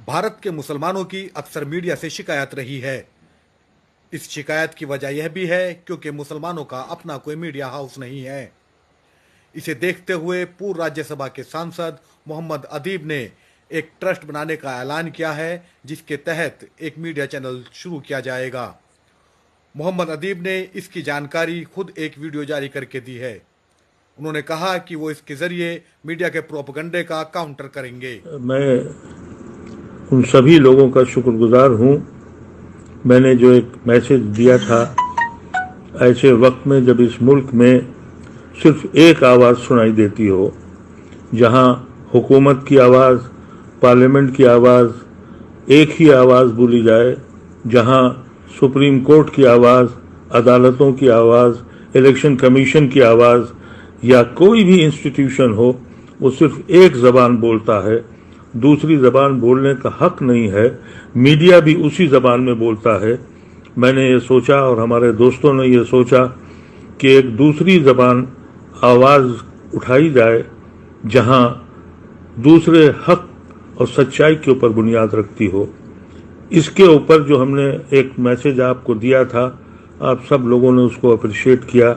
भारत के मुसलमानों की अक्सर मीडिया से शिकायत रही है। इस शिकायत की वजह यह भी है क्योंकि मुसलमानों का अपना कोई मीडिया हाउस नहीं है। इसे देखते हुए पूर्व राज्यसभा के सांसद मोहम्मद अदीब ने एक ट्रस्ट बनाने का ऐलान किया है, जिसके तहत एक मीडिया चैनल शुरू किया जाएगा। मोहम्मद अदीब ने इसकी जानकारी खुद एक वीडियो जारी करके दी है। उन्होंने कहा कि वो इसके जरिए मीडिया के प्रोपेगेंडे का काउंटर करेंगे। मैं उन सभी लोगों का शुक्रगुजार हूं। मैंने जो एक मैसेज दिया था ऐसे वक्त में जब इस मुल्क में सिर्फ एक आवाज़ सुनाई देती हो, जहां हुकूमत की आवाज़, पार्लियामेंट की आवाज़ एक ही आवाज़ बोली जाए, जहां सुप्रीम कोर्ट की आवाज़, अदालतों की आवाज़, इलेक्शन कमीशन की आवाज़ या कोई भी इंस्टीट्यूशन हो, वो सिर्फ एक ज़बान बोलता है, दूसरी ज़बान बोलने का हक नहीं है। मीडिया भी उसी ज़बान में बोलता है। मैंने ये सोचा और हमारे दोस्तों ने ये सोचा कि एक दूसरी ज़बान आवाज़ उठाई जाए जहां दूसरे हक और सच्चाई के ऊपर बुनियाद रखती हो। इसके ऊपर जो हमने एक मैसेज आपको दिया था, आप सब लोगों ने उसको अप्रिशिएट किया,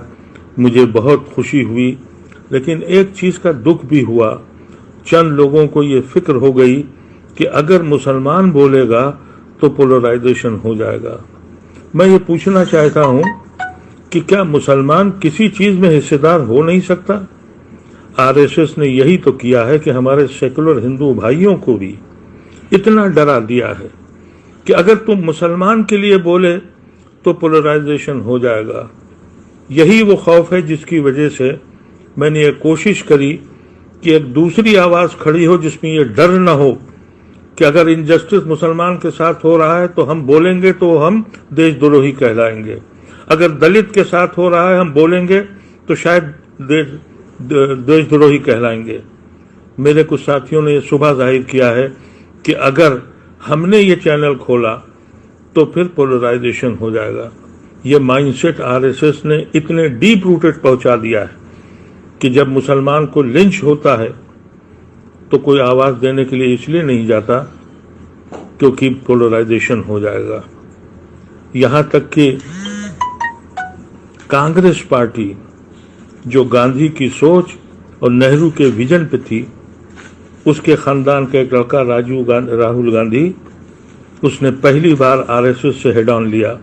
मुझे बहुत खुशी हुई। लेकिन एक चीज़ का दुख भी हुआ, चंद लोगों को ये फिक्र हो गई कि अगर मुसलमान बोलेगा तो पोलराइजेशन हो जाएगा। मैं ये पूछना चाहता हूँ कि क्या मुसलमान किसी चीज़ में हिस्सेदार हो नहीं सकता? आरएसएस ने यही तो किया है कि हमारे सेकुलर हिंदू भाइयों को भी इतना डरा दिया है कि अगर तुम मुसलमान के लिए बोले तो पोलराइजेशन हो जाएगा। यही वो खौफ है जिसकी वजह से मैंने ये कोशिश करी कि एक दूसरी आवाज़ खड़ी हो जिसमें ये डर न हो कि अगर इनजस्टिस मुसलमान के साथ हो रहा है तो हम बोलेंगे तो हम देशद्रोही कहलाएंगे, अगर दलित के साथ हो रहा है हम बोलेंगे तो शायद देशद्रोही कहलाएंगे। मेरे कुछ साथियों ने सुबह जाहिर किया है कि अगर हमने ये चैनल खोला तो फिर पोलराइजेशन हो जाएगा। ये माइंडसेट आरएसएस ने इतने डीप रूटेड पहुंचा दिया है कि जब मुसलमान को लिंच होता है तो कोई आवाज देने के लिए इसलिए नहीं जाता क्योंकि पोलराइजेशन हो जाएगा। यहां तक कि कांग्रेस पार्टी जो गांधी की सोच और नेहरू के विजन पे थी, उसके खानदान का एक लड़का राहुल गांधी, उसने पहली बार आरएसएस से हेड ऑन लिया।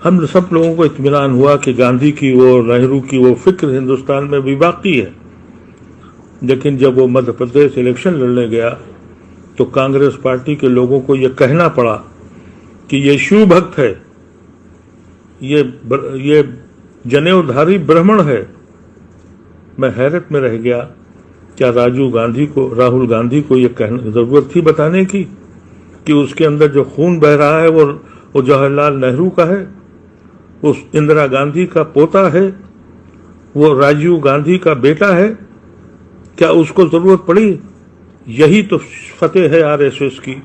हम सब लोगों को इत्मीनान हुआ कि गांधी की वो, नेहरू की वो फिक्र हिंदुस्तान में भी बाकी है। लेकिन जब वो मध्य प्रदेश इलेक्शन लड़ने गया तो कांग्रेस पार्टी के लोगों को ये कहना पड़ा कि ये शिव भक्त है, ये जनेऊधारी ब्राह्मण है। मैं हैरत में रह गया, क्या राहुल गांधी को ये जरूरत थी बताने की कि उसके अंदर जो खून बह रहा है वो जवाहरलाल नेहरू का है, उस इंदिरा गांधी का पोता है, वो राजीव गांधी का बेटा है? क्या उसको जरूरत पड़ी? यही तो फतेह है आरएसएस की,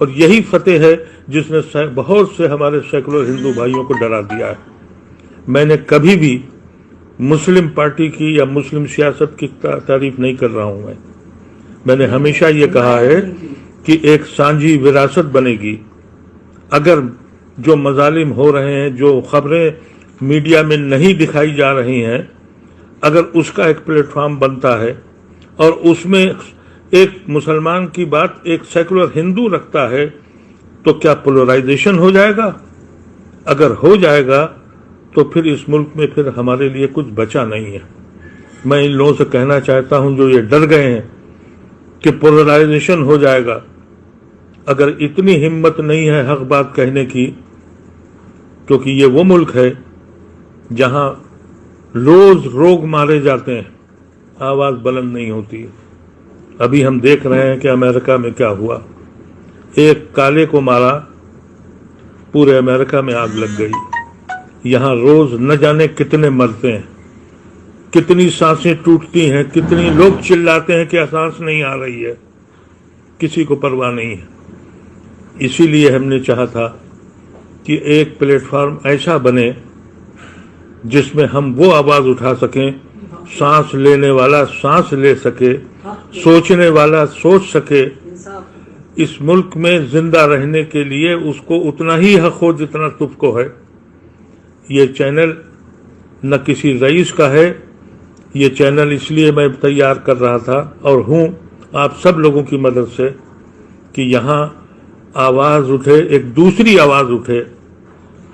और यही फतेह है जिसने बहुत से हमारे सेकुलर हिंदू भाइयों को डरा दिया है। मैंने कभी भी मुस्लिम पार्टी की या मुस्लिम सियासत की तारीफ नहीं कर रहा हूं। मैंने हमेशा ये कहा है कि एक सांझी विरासत बनेगी। अगर जो मजालिम हो रहे हैं, जो खबरें मीडिया में नहीं दिखाई जा रही हैं, अगर उसका एक प्लेटफॉर्म बनता है और उसमें एक मुसलमान की बात एक सेकुलर हिंदू रखता है, तो क्या पोलराइजेशन हो जाएगा? अगर हो जाएगा तो फिर इस मुल्क में फिर हमारे लिए कुछ बचा नहीं है। मैं इन लोगों से कहना चाहता हूं जो ये डर गए हैं कि पोलराइजेशन हो जाएगा, अगर इतनी हिम्मत नहीं है हक बात कहने की, क्योंकि ये वो मुल्क है जहां रोज लोग मारे जाते हैं, आवाज बुलंद नहीं होती। अभी हम देख रहे हैं कि अमेरिका में क्या हुआ, एक काले को मारा, पूरे अमेरिका में आग लग गई। यहां रोज न जाने कितने मरते हैं, कितनी सांसें टूटती हैं, कितनी लोग चिल्लाते हैं कि सांस नहीं आ रही है, किसी को परवाह नहीं है। इसीलिए हमने चाहा था कि एक प्लेटफॉर्म ऐसा बने जिसमें हम वो आवाज उठा सकें, सांस लेने वाला सांस ले सके, सोचने वाला सोच सके, اس ملک میں زندہ رہنے کے لیے اس کو اتنا ہی حق ہو جتنا تجھ کو ہے۔ یہ چینل نہ کسی رئیس کا ہے، یہ چینل اس لیے میں تیار کر رہا تھا اور ہوں آپ سب لوگوں کی مدد سے کہ یہاں آواز اٹھے، ایک دوسری آواز اٹھے۔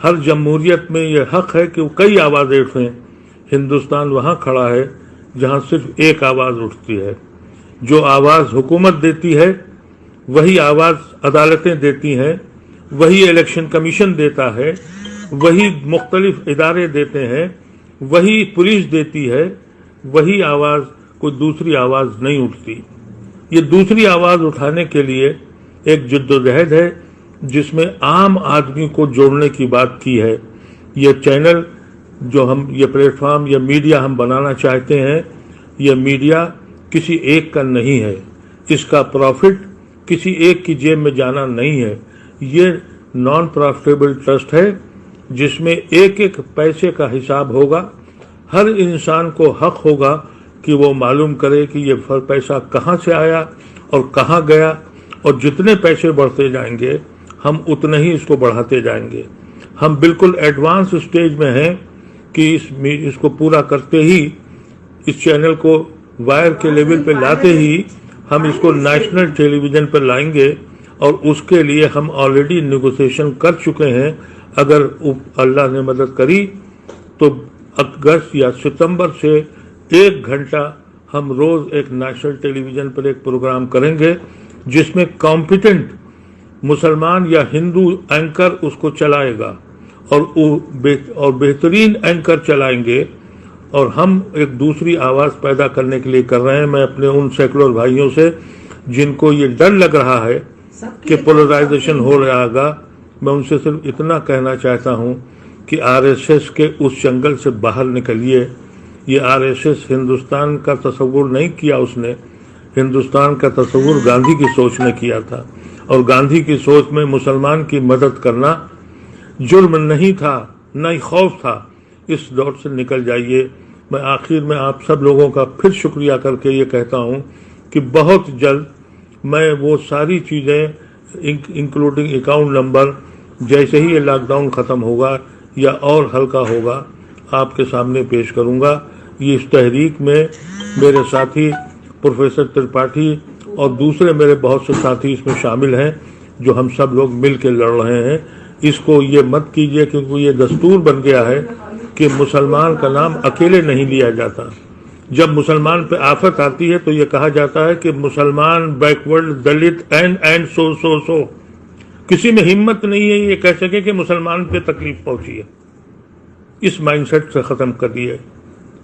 ہر جمہوریت میں یہ حق ہے کہ وہ کئی آوازیں اٹھیں۔ ہندوستان وہاں کھڑا ہے جہاں صرف ایک آواز اٹھتی ہے۔ جو آواز حکومت دیتی ہے وہی آواز عدالتیں دیتی ہیں، وہی الیکشن کمیشن دیتا ہے، وہی مختلف ادارے دیتے ہیں، وہی پولیس دیتی ہے، وہی آواز، کوئی دوسری آواز نہیں اٹھتی۔ یہ دوسری آواز اٹھانے کے لیے ایک جدوجہد ہے جس میں عام آدمی کو جوڑنے کی بات کی ہے۔ یہ چینل جو ہم، یہ پلیٹ فارم، یہ میڈیا ہم بنانا چاہتے ہیں، یہ میڈیا کسی ایک کا نہیں ہے، اس کا پروفٹ کسی ایک کی جیب میں جانا نہیں ہے۔ یہ نان پروفیٹیبل ٹرسٹ ہے جس میں ایک ایک پیسے کا حساب ہوگا۔ ہر انسان کو حق ہوگا کہ وہ معلوم کرے کہ یہ پیسہ کہاں سے آیا اور کہاں گیا، اور جتنے پیسے بڑھتے جائیں گے ہم اتنے ہی اس کو بڑھاتے جائیں گے۔ ہم بالکل ایڈوانس سٹیج میں ہیں کہ اس کو پورا کرتے ہی، اس چینل کو وائر کے لیول پہ لاتے ہی ہم اس کو نیشنل ٹیلی ویژن پر لائیں گے، اور اس کے لیے ہم آلریڈی نیگوسیشن کر چکے ہیں۔ اگر اللہ نے مدد کری تو اگست یا ستمبر سے 1 گھنٹہ ہم روز ایک نیشنل ٹیلی ویژن پر ایک پروگرام کریں گے جس میں کمپیٹنٹ مسلمان یا ہندو اینکر اس کو چلائے گا، اور بہترین اینکر چلائیں گے، اور ہم ایک دوسری آواز پیدا کرنے کے لیے کر رہے ہیں۔ میں اپنے ان سیکولر بھائیوں سے جن کو یہ ڈر لگ رہا ہے کہ پولرائزیشن ہو رہا گا، میں ان سے صرف اتنا کہنا چاہتا ہوں کہ آر ایس ایس کے اس جنگل سے باہر نکلیے۔ یہ آر ایس ایس ہندوستان کا تصور نہیں کیا، اس نے ہندوستان کا تصور گاندھی کی سوچ نے کیا تھا، اور گاندھی کی سوچ میں مسلمان کی مدد کرنا جرم نہیں تھا، نہ ہی خوف تھا۔ اس دور سے نکل جائیے۔ میں آخر میں آپ سب لوگوں کا پھر شکریہ کر کے یہ کہتا ہوں کہ بہت جلد میں وہ ساری چیزیں انکلوڈنگ اکاؤنٹ نمبر، جیسے ہی یہ لاک ڈاؤن ختم ہوگا یا اور ہلکا ہوگا، آپ کے سامنے پیش کروں گا۔ یہ اس تحریک میں میرے ساتھی پروفیسر ترپاٹھی اور دوسرے میرے بہت سے ساتھی اس میں شامل ہیں، جو ہم سب لوگ مل کے لڑ رہے ہیں۔ اس کو یہ مت کیجیے، کیونکہ یہ دستور بن گیا ہے کہ مسلمان کا نام اکیلے نہیں لیا جاتا۔ جب مسلمان پہ آفت آتی ہے تو یہ کہا جاتا ہے کہ مسلمان، بیکورڈ، دلت اینڈ سو۔ کسی میں ہمت نہیں ہے یہ کہہ سکے کہ مسلمان پہ تکلیف پہنچی ہے۔ اس مائنڈ سیٹ سے ختم کر دیے۔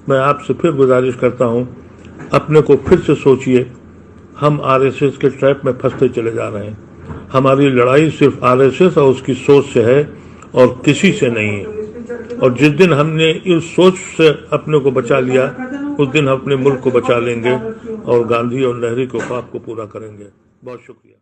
میں آپ سے پھر گزارش کرتا ہوں، اپنے کو پھر سے سوچئے۔ ہم آر ایس ایس کے ٹریپ میں پھنستے چلے جا رہے ہیں۔ ہماری لڑائی صرف آر ایس ایس اور اس کی سوچ سے ہے اور کسی سے نہیں ہے، اور جس دن ہم نے اس سوچ سے اپنے کو بچا لیا، اس دن ہم اپنے ملک کو بچا لیں گے اور گاندھی اور نہرو کے خواب کو پورا کریں گے۔ بہت شکریہ۔